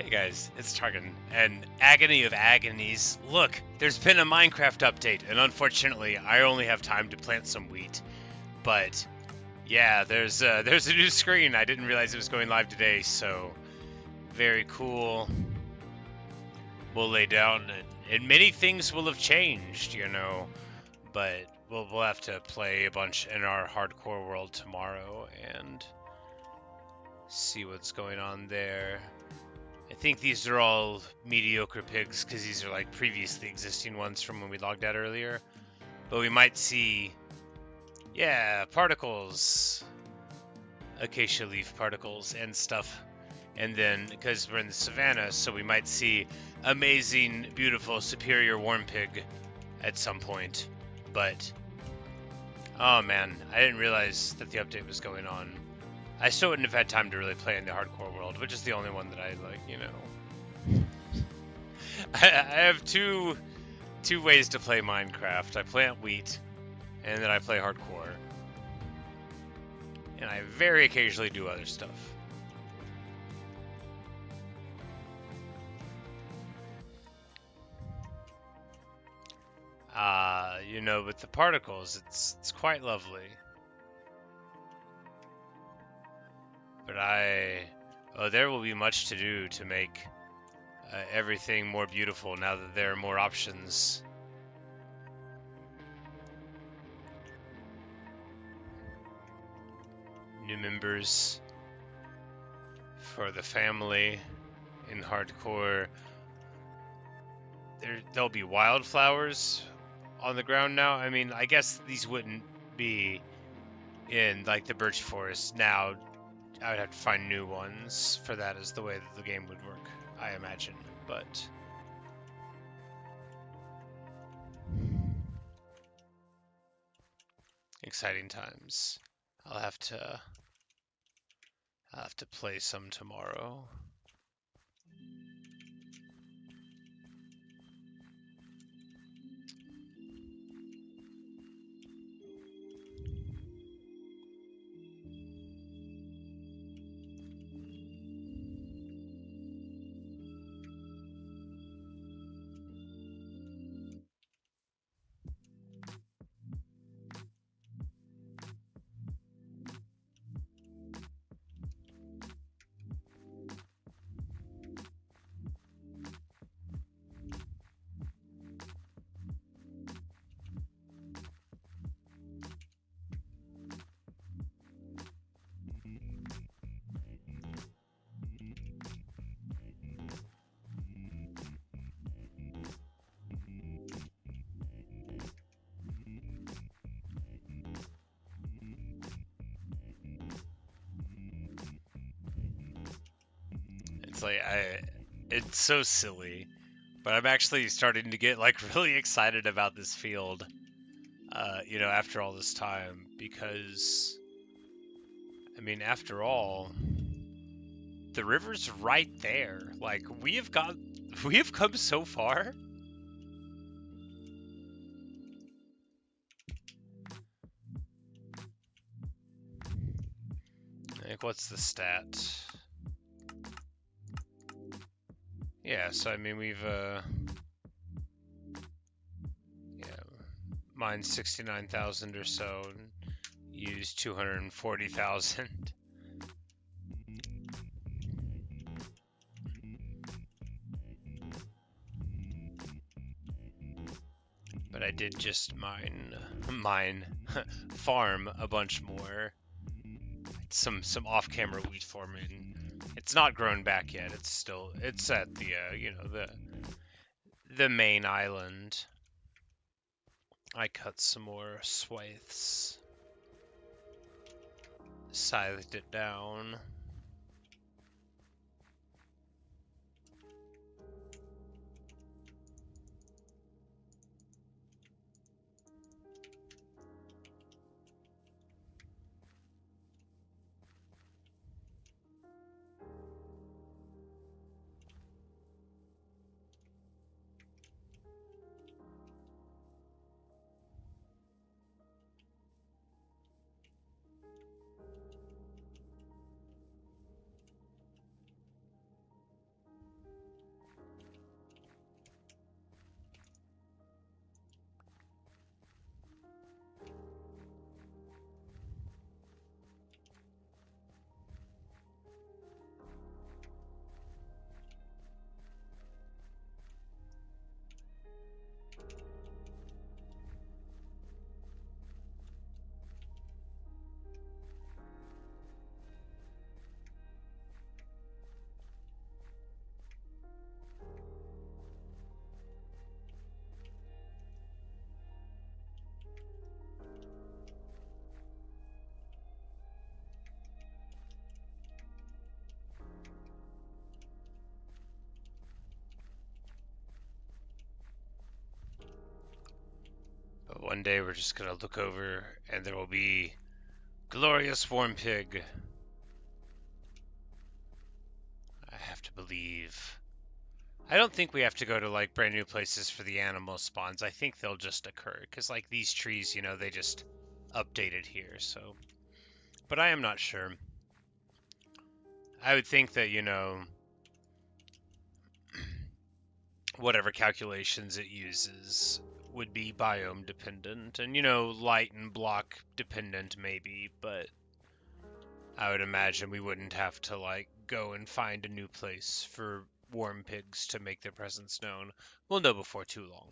Hey guys, it's Targan, and Agony of Agonies. Look, there's been a Minecraft update, and unfortunately, I only have time to plant some wheat. But yeah, there's a new screen. I didn't realize it was going live today, so very cool. We'll lay down, and many things will have changed, But we'll have to play a bunch in our hardcore world tomorrow and see what's going on there. I think these are all mediocre pigs because these are like previously existing ones from when we logged out earlier. But we might see, yeah, particles, acacia leaf particles and stuff. And then, because we're in the savannah, so we might see amazing, beautiful, superior warm pig at some point. But, oh man, I didn't realize that the update was going on. I still wouldn't have had time to really play in the hardcore world, which is the only one that I like, I have two ways to play Minecraft. I plant wheat, and then I play hardcore. And I very occasionally do other stuff. With the particles, it's quite lovely. But there will be much to do to make everything more beautiful now that there are more options. New members for the family in hardcore. There'll be wildflowers on the ground now. I mean, I guess these wouldn't be in like the birch forest now. I would have to find new ones for that, as the way that the game would work, I imagine. But exciting times. I'll have to play some tomorrow. It's so silly, but I'm actually starting to get like really excited about this field, after all this time, because, I mean, after all, the river's right there. Like, we have come so far. Like, what's the stat? Yeah, so I mean, we've mined 69,000 or so, and used 240,000. But I did just farm a bunch more. Some off-camera wheat farming. It's not grown back yet. It's at the main island. I cut some more swathes, scythed it down. One day we're just gonna look over and there will be glorious warm pig. I have to believe. I don't think we have to go to like brand new places for the animal spawns. I think they'll just occur because like these trees, they just updated here. So, but I am not sure. I would think that, whatever calculations it uses would be biome dependent and, light and block dependent maybe, but I would imagine we wouldn't have to like go and find a new place for warm pigs to make their presence known. We'll know before too long.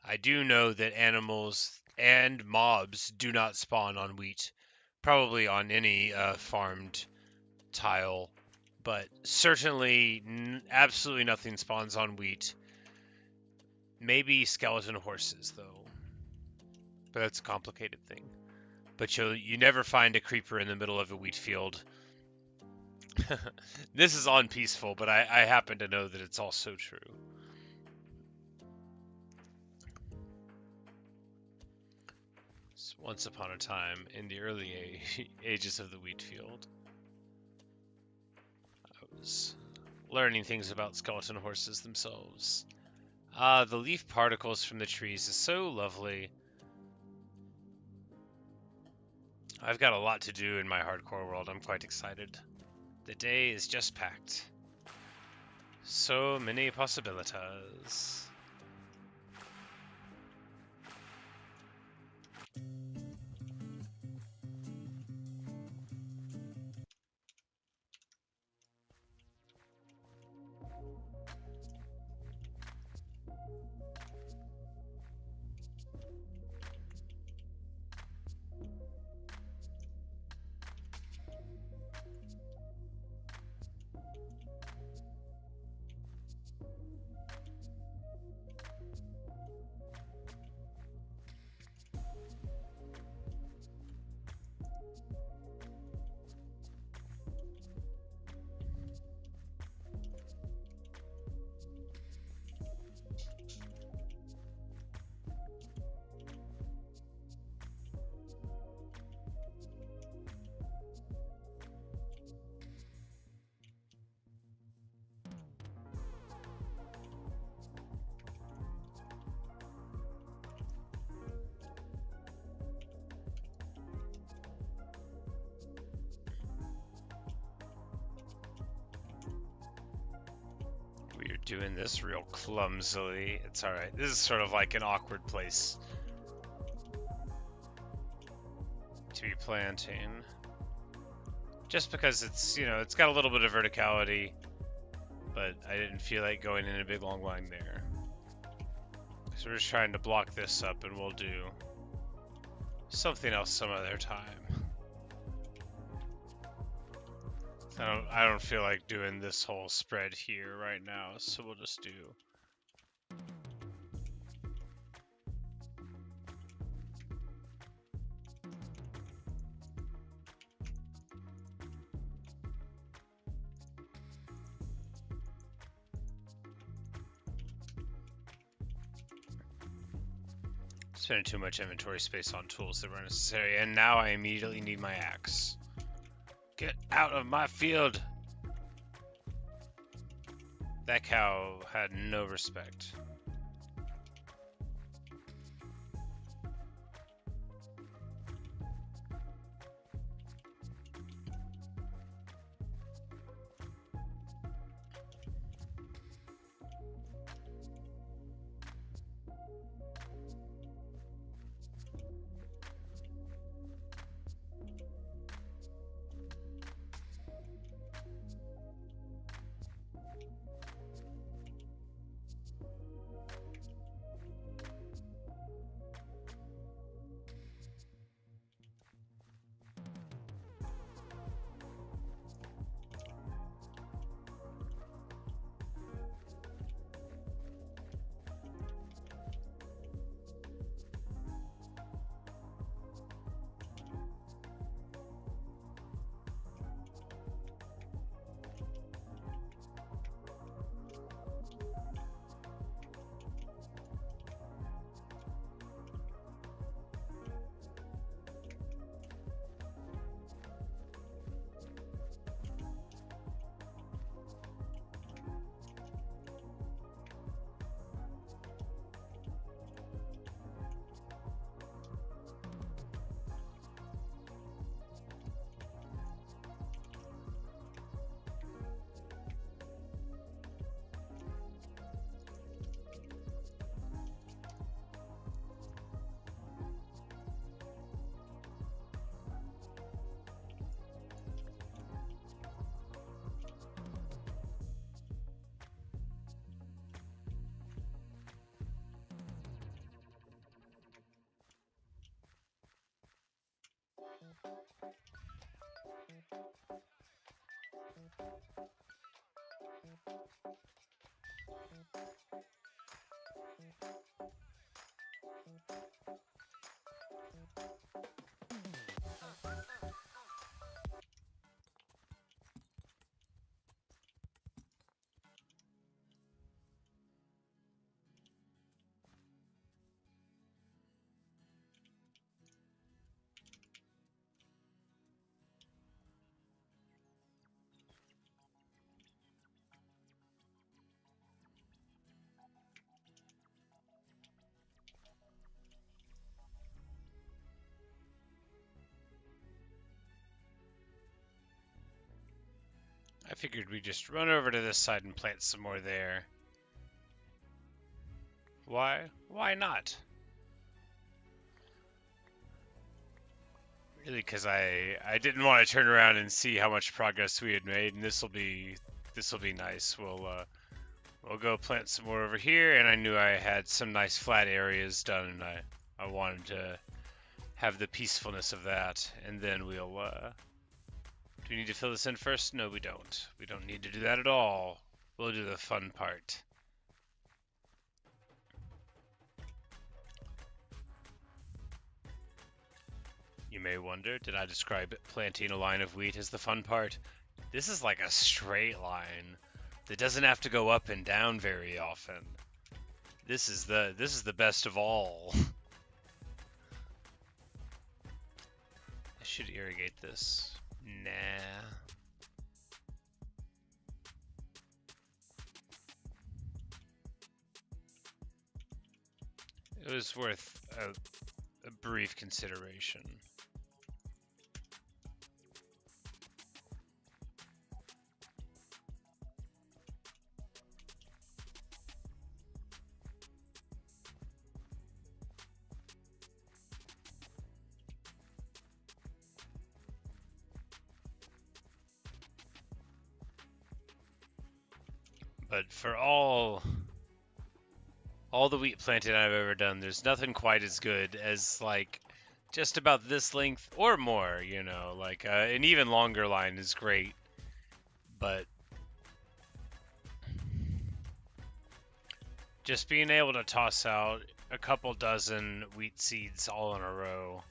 I do know that animals and mobs do not spawn on wheat, probably on any farmed tile, but certainly absolutely nothing spawns on wheat. Maybe skeleton horses, though, but that's a complicated thing. But you never find a creeper in the middle of a wheat field. This is unpeaceful, but I happen to know that it's also true. Once upon a time, in the early ages of the wheat field, I was learning things about skeleton horses themselves. The leaf particles from the trees is so lovely. I've got a lot to do in my hardcore world. I'm quite excited. The day is just packed. So many possibilities. Doing this real clumsily. It's alright. This is sort of like an awkward place to be planting. Just because it's, it's got a little bit of verticality, but I didn't feel like going in a big long line there. So we're just trying to block this up, and we'll do something else some other time. I don't feel like doing this whole spread here right now, so we'll just do. Spending too much inventory space on tools that were necessary, and now I immediately need my axe. Get out of my field! That cow had no respect. figured we'd just run over to this side and plant some more there. Why? Why not? Really, because I didn't want to turn around and see how much progress we had made, and this will be nice. We'll go plant some more over here, and I knew I had some nice flat areas done, and I wanted to have the peacefulness of that, and then we'll do we need to fill this in first? No, we don't. We don't need to do that at all. We'll do the fun part. You may wonder, did I describe planting a line of wheat as the fun part? This is like a straight line that doesn't have to go up and down very often. This is the best of all. I should irrigate this. Nah. It was worth a brief consideration. But for all the wheat planting I've ever done, there's nothing quite as good as like just about this length or more, you know, like an even longer line is great, but just being able to toss out a couple dozen wheat seeds all in a row,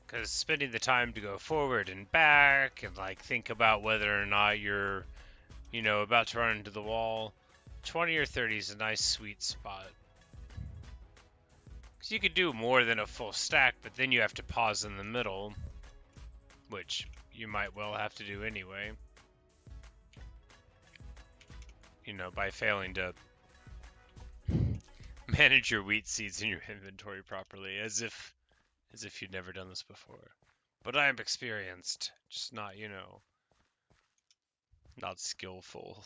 because spending the time to go forward and back and like think about whether or not you're, you know, about to run into the wall, 20 or 30 is a nice sweet spot. Because you could do more than a full stack, but then you have to pause in the middle, which you might well have to do anyway. You know, by failing to manage your wheat seeds in your inventory properly, as if you'd never done this before. But I am experienced, just not, you know, not skillful.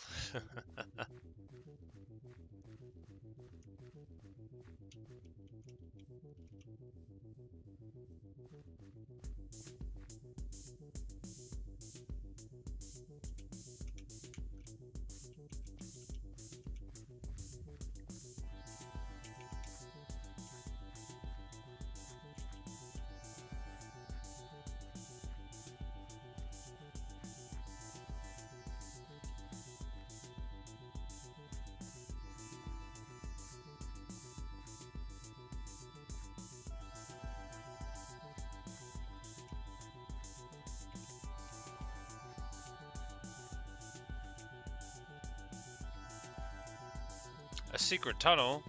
A secret tunnel?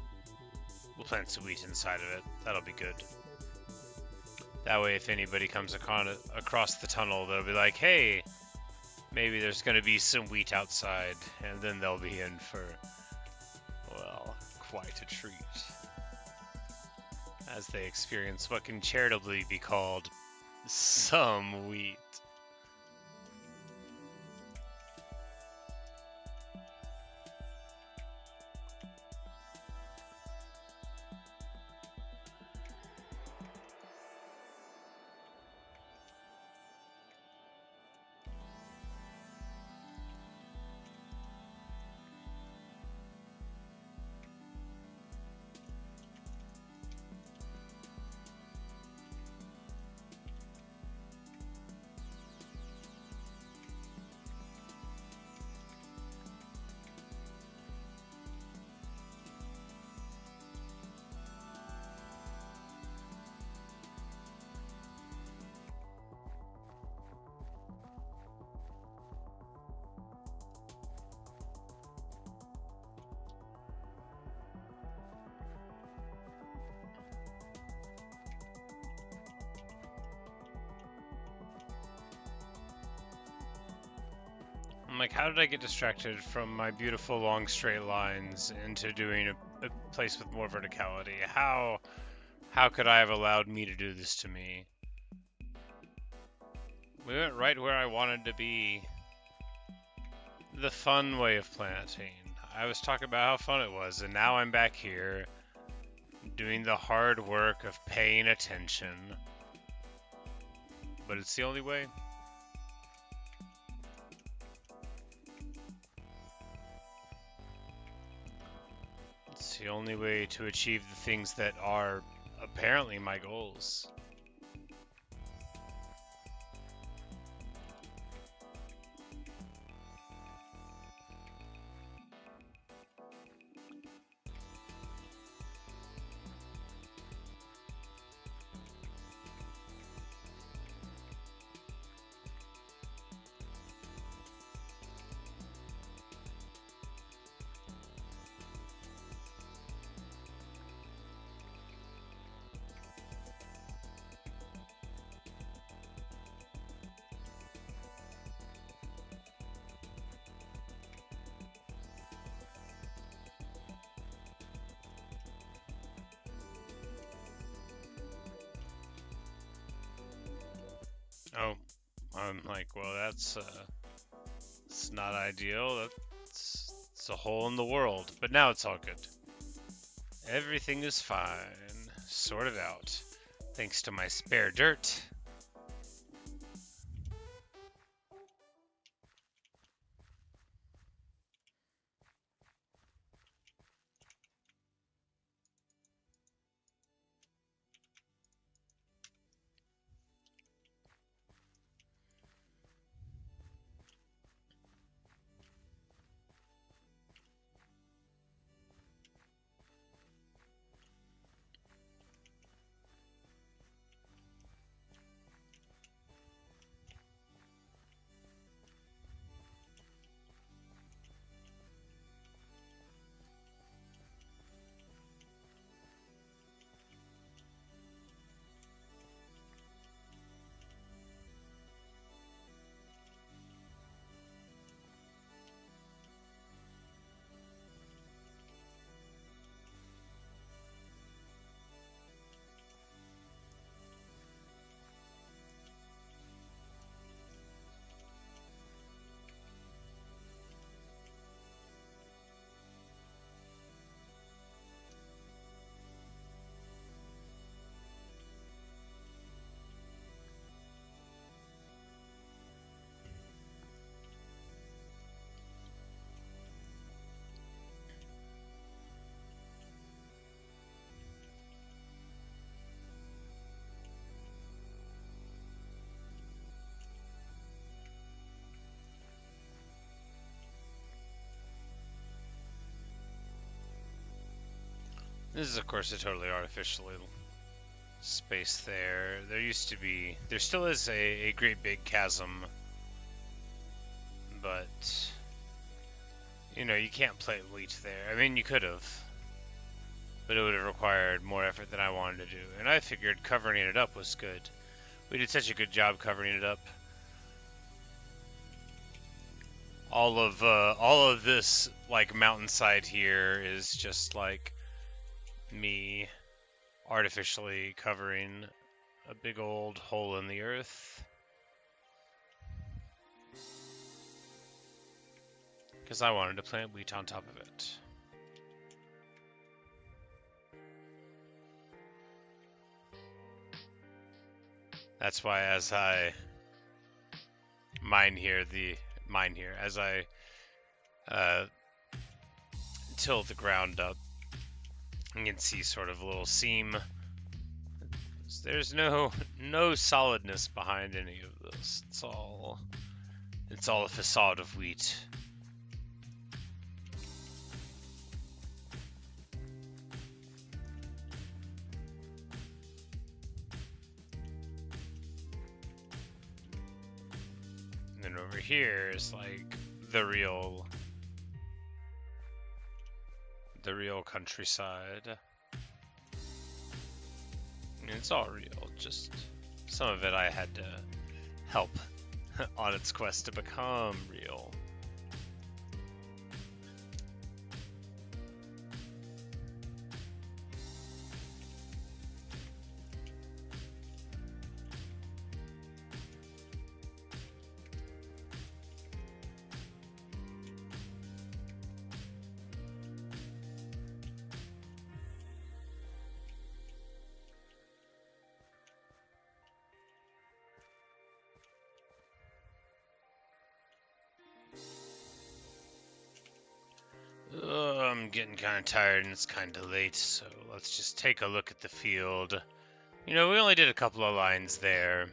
We'll plant some wheat inside of it. That'll be good. That way, if anybody comes across the tunnel, they'll be like, hey, maybe there's going to be some wheat outside, and then they'll be in for, well, quite a treat. As they experience what can charitably be called some wheat. I'm like, how did I get distracted from my beautiful long straight lines into doing a place with more verticality? How could I have allowed me to do this to me? We went right where I wanted to be. The fun way of planting. I was talking about how fun it was, and now I'm back here doing the hard work of paying attention. But it's the only way. It's the only way to achieve the things that are apparently my goals. Oh, I'm like, well, it's not ideal. It's a hole in the world. But now it's all good. Everything is fine. Sorted out. Thanks to my spare dirt. This is, of course, a totally artificial little space there. There still is a great big chasm, but, you can't plant wheat there. I mean, you could have, but it would have required more effort than I wanted to do, and I figured covering it up was good. We did such a good job covering it up. All of this, like, mountainside here is just, like, me artificially covering a big old hole in the earth. Because I wanted to plant wheat on top of it. That's why as I mine here, as I till the ground up, you can see sort of a little seam. There's no solidness behind any of this. It's all a facade of wheat. And then over here is like the real countryside. I mean, it's all real, just some of it I had to help on its quest to become real. I'm getting kind of tired and it's kind of late, so let's just take a look at the field. You know, we only did a couple of lines there.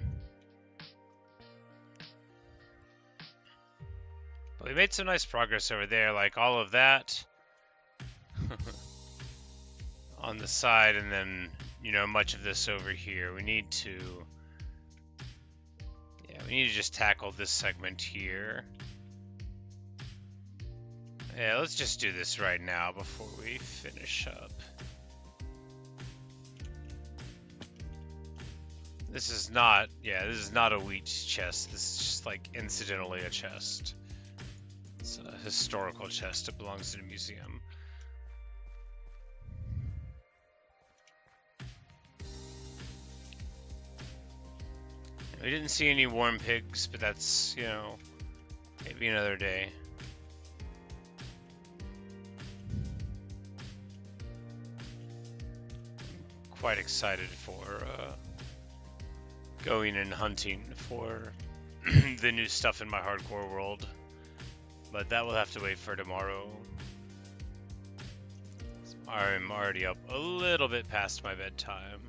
But we made some nice progress over there, like all of that on the side, and then, you know, much of this over here. We need to just tackle this segment here. Yeah, let's just do this right now before we finish up. This is not a wheat chest. This is just like incidentally a chest. It's a historical chest. It belongs in a museum. We didn't see any warm pigs, but that's, you know, maybe another day. Quite excited for going and hunting for the new stuff in my hardcore world, but that will have to wait for tomorrow. I'm already up a little bit past my bedtime.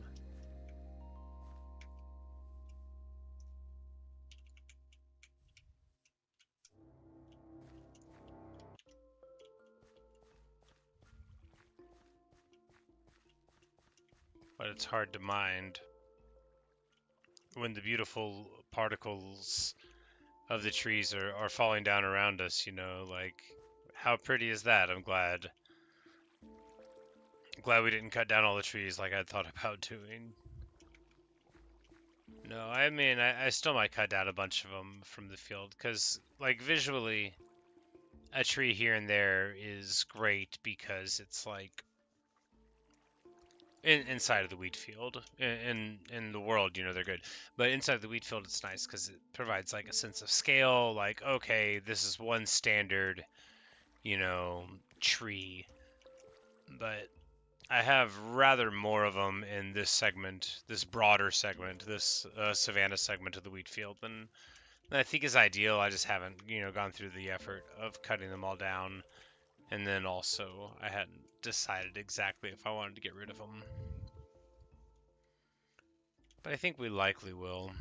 But it's hard to mind when the beautiful particles of the trees are falling down around us, you know, like, how pretty is that? I'm glad we didn't cut down all the trees like I thought about doing. No, I mean, I still might cut down a bunch of them from the field, because, like, visually, a tree here and there is great because it's, like, inside of the wheat field. In the world, you know, they're good. But inside of the wheat field, it's nice because it provides, like, a sense of scale, like, okay, this is one standard, you know, tree. But I have rather more of them in this segment, this broader segment, this savanna segment of the wheat field than I think is ideal. I just haven't, you know, gone through the effort of cutting them all down. And then also, I hadn't decided exactly if I wanted to get rid of them. But I think we likely will.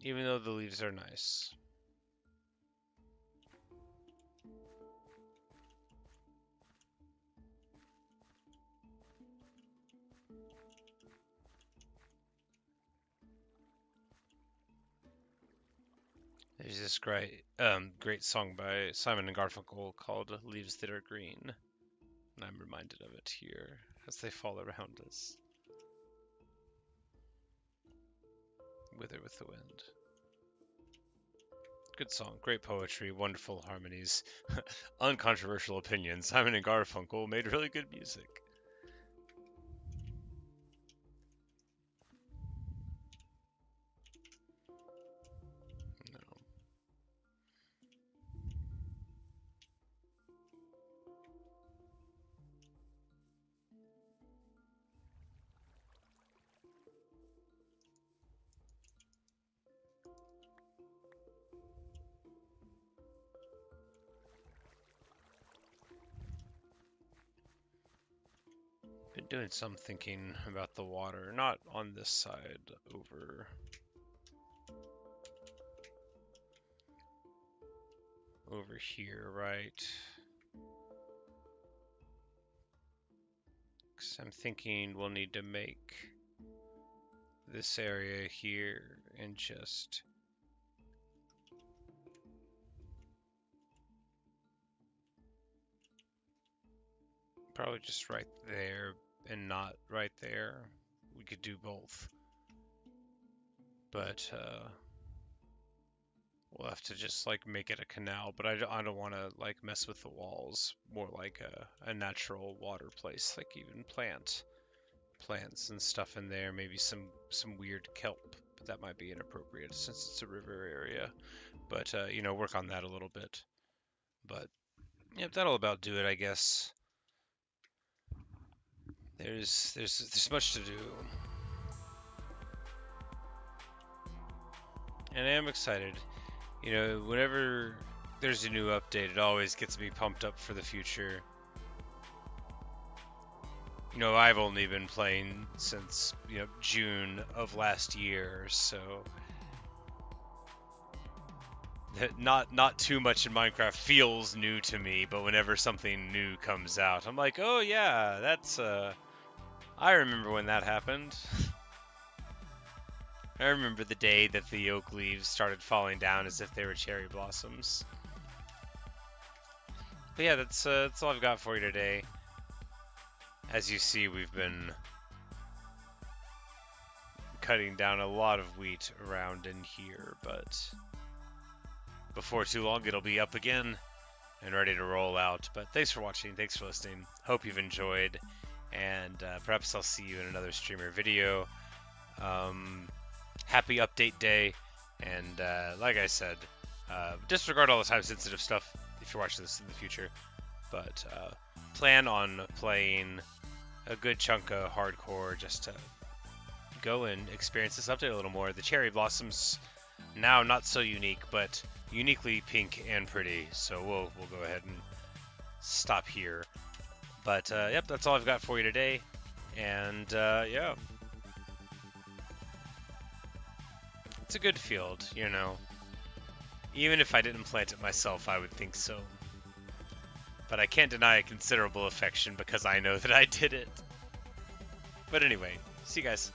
Even though the leaves are nice. There's this great song by Simon and Garfunkel called "Leaves That Are Green," and I'm reminded of it here as they fall around us, wither with the wind. Good song, great poetry, wonderful harmonies, uncontroversial opinions. Simon and Garfunkel made really good music. Been doing some thinking about the water, not on this side, over here, right? 'Cause I'm thinking we'll need to make this area here and just probably just right there and not right there. We could do both. But we'll have to just like make it a canal, but I don't want to like mess with the walls. More like a natural water place, like even plants and stuff in there. Maybe some weird kelp, but that might be inappropriate since it's a river area. But you know, work on that a little bit. But yep, that'll about do it, I guess. There's much to do. And I am excited. You know, whenever there's a new update, it always gets me pumped up for the future. You know, I've only been playing since, June of last year, so not too much in Minecraft feels new to me, but whenever something new comes out, I'm like, "Oh yeah, that's I remember when that happened." I remember the day that the oak leaves started falling down as if they were cherry blossoms. But yeah, that's all I've got for you today. As you see, we've been cutting down a lot of wheat around in here, but before too long it'll be up again and ready to roll out. But thanks for watching, thanks for listening, hope you've enjoyed, and perhaps I'll see you in another streamer video. Happy update day, and like I said, disregard all the time sensitive stuff if you're watching this in the future, but plan on playing a good chunk of hardcore just to go and experience this update a little more. The cherry blossoms now not so unique, but uniquely pink and pretty, so we'll go ahead and stop here. But yep, that's all I've got for you today, and yeah, it's a good field, you know. Even if I didn't plant it myself, I would think so. But I can't deny a considerable affection because I know that I did it. But anyway, see you guys.